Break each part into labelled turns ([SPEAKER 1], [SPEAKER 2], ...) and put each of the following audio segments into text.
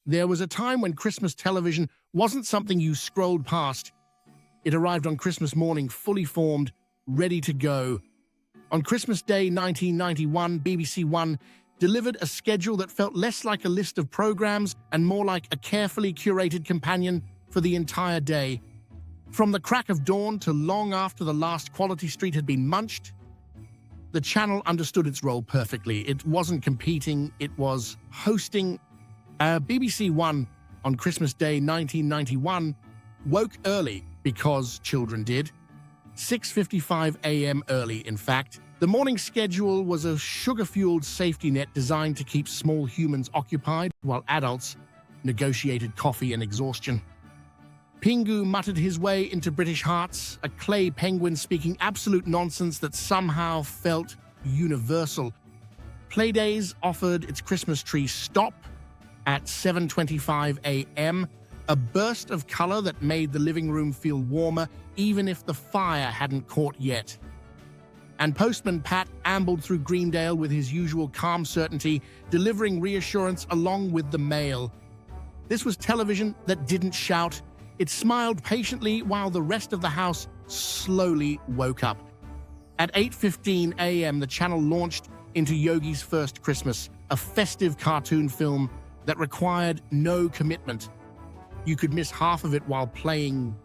[SPEAKER 1] There was a time when Christmas television wasn't something you scrolled past. It arrived on Christmas morning, fully formed, ready to go. On Christmas Day 1991, BBC One delivered a schedule that felt less like a list of programs and more like a carefully curated companion for the entire day. From the crack of dawn to long after the last Quality Street had been munched, the channel understood its role perfectly. It wasn't competing, it was hosting. BBC One on Christmas Day 1991 woke early because children did. 6:55 a.m. early, in fact. The morning schedule was a sugar-fueled safety net designed to keep small humans occupied while adults negotiated coffee and exhaustion. Pingu muttered his way into British hearts, a clay penguin speaking absolute nonsense that somehow felt universal. Playdays offered its Christmas tree stop at 7:25 a.m., a burst of color that made the living room feel warmer even if the fire hadn't caught yet. And Postman Pat ambled through Greendale with his usual calm certainty, delivering reassurance along with the mail. This was television that didn't shout. It smiled patiently while the rest of the house slowly woke up. At 8:15 a.m., the channel launched into Yogi's First Christmas, a festive cartoon film that required no commitment. You could miss half of it while playing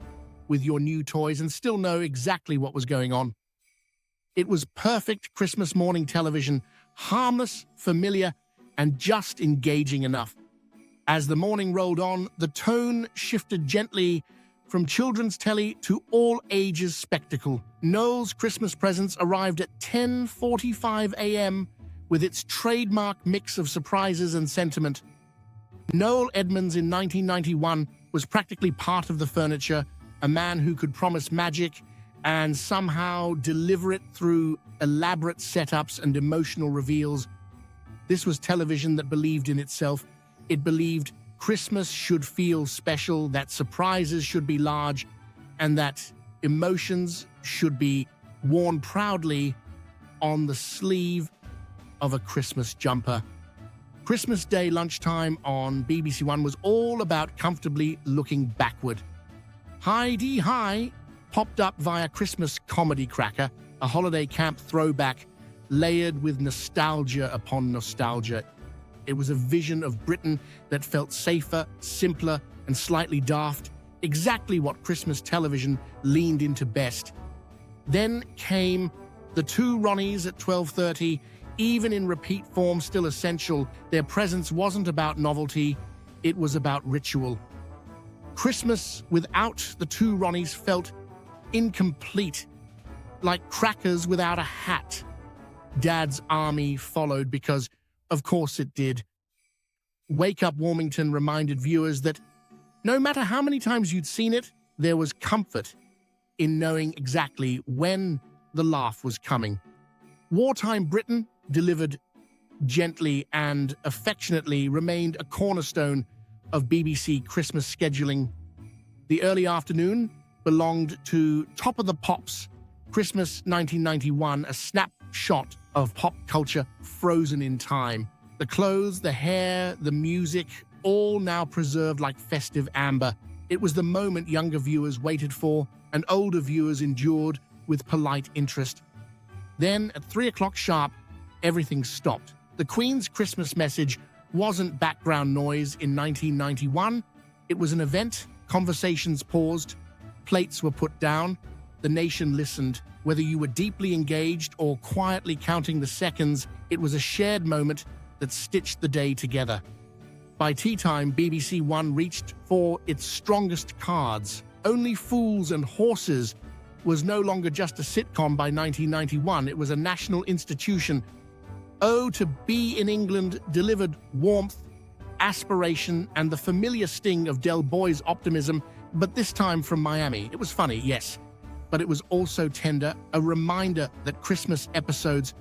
[SPEAKER 1] with your new toys and still know exactly what was going on. It was perfect Christmas morning television, harmless, familiar, and just engaging enough. As the morning rolled on, the tone shifted gently from children's telly to all ages spectacle. Noel's Christmas presents arrived at 10:45 a.m. with its trademark mix of surprises and sentiment. Noel Edmonds in 1991 was practically part of the furniture, a man who could promise magic and somehow deliver it through elaborate setups and emotional reveals. This was television that believed in itself. It believed Christmas should feel special, that surprises should be large, and that emotions should be worn proudly on the sleeve of a Christmas jumper. Christmas Day lunchtime on BBC One was all about comfortably looking backward. Hi-dee Hi popped up via Christmas Comedy Cracker, a holiday camp throwback layered with nostalgia upon nostalgia. It was a vision of Britain that felt safer, simpler, and slightly daft, exactly what Christmas television leaned into best. Then came the two Ronnies at 12:30, even in repeat form still essential. Their presence wasn't about novelty, it was about ritual. Christmas without the two Ronnies felt incomplete, like crackers without a hat. Dad's Army followed because, of course it did. Wake Up Warmington reminded viewers that no matter how many times you'd seen it, there was comfort in knowing exactly when the laugh was coming. Wartime Britain, delivered gently and affectionately, remained a cornerstone of BBC Christmas scheduling. The early afternoon belonged to Top of the Pops, Christmas 1991, a snapshot of pop culture frozen in time. The clothes, the hair, the music, all now preserved like festive amber. It was the moment younger viewers waited for and older viewers endured with polite interest. Then, at 3 o'clock sharp, everything stopped. The Queen's Christmas message wasn't background noise in 1991. It was an event. Conversations paused. Plates were put down. The nation listened. Whether you were deeply engaged or quietly counting the seconds, it was a shared moment that stitched the day together. By tea time, BBC One reached for its strongest cards. Only Fools and Horses was no longer just a sitcom by 1991. It was a national institution. Oh, to Be in England delivered warmth, aspiration, and the familiar sting of Del Boy's optimism, but this time from Miami. It was funny, yes, but it was also tender, a reminder that Christmas episodes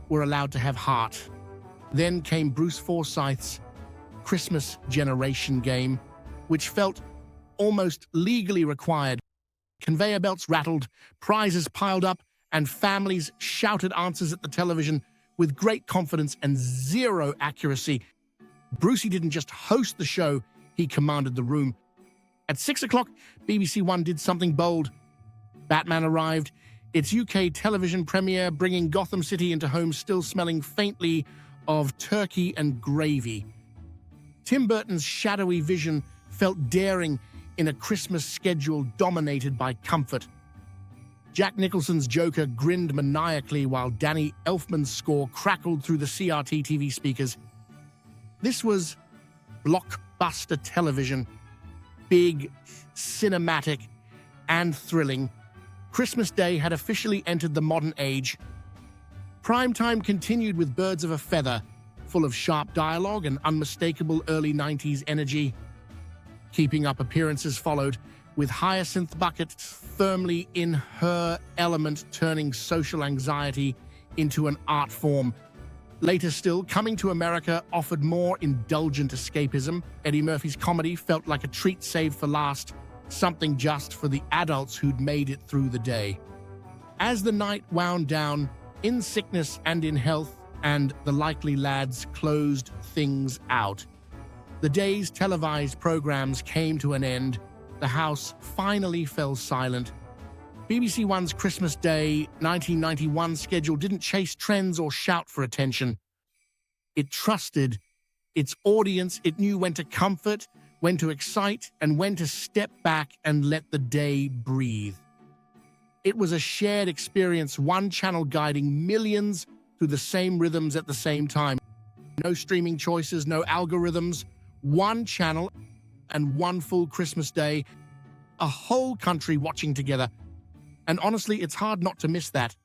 [SPEAKER 1] were allowed to have heart. Then came Bruce Forsyth's Christmas Generation game, which felt almost legally required. Conveyor belts rattled, prizes piled up, and families shouted answers at the television with great confidence and zero accuracy. Brucey didn't just host the show, he commanded the room. At 6 o'clock, BBC One did something bold. Batman arrived, its UK television premiere bringing Gotham City into homes still smelling faintly of turkey and gravy. Tim Burton's shadowy vision felt daring in a Christmas schedule dominated by comfort. Jack Nicholson's Joker grinned maniacally while Danny Elfman's score crackled through the CRT TV speakers. This was blockbuster television, big, cinematic, and thrilling. Christmas Day had officially entered the modern age. Primetime continued with Birds of a Feather, full of sharp dialogue and unmistakable early 90s energy. Keeping Up appearances followed, with Hyacinth Bucket firmly in her element, turning social anxiety into an art form. Later still, Coming to America offered more indulgent escapism. Eddie Murphy's comedy felt like a treat saved for last, something just for the adults who'd made it through the day. As the night wound down, In Sickness and in Health and The Likely Lads closed things out. The day's televised programs came to an end. The house finally fell silent. BBC One's Christmas Day 1991 schedule didn't chase trends or shout for attention. It trusted its audience. It knew when to comfort, when to excite, and when to step back and let the day breathe. It was a shared experience, one channel guiding millions through the same rhythms at the same time. No streaming choices, no algorithms, one channel and one full Christmas day, a whole country watching together. And honestly, it's hard not to miss that.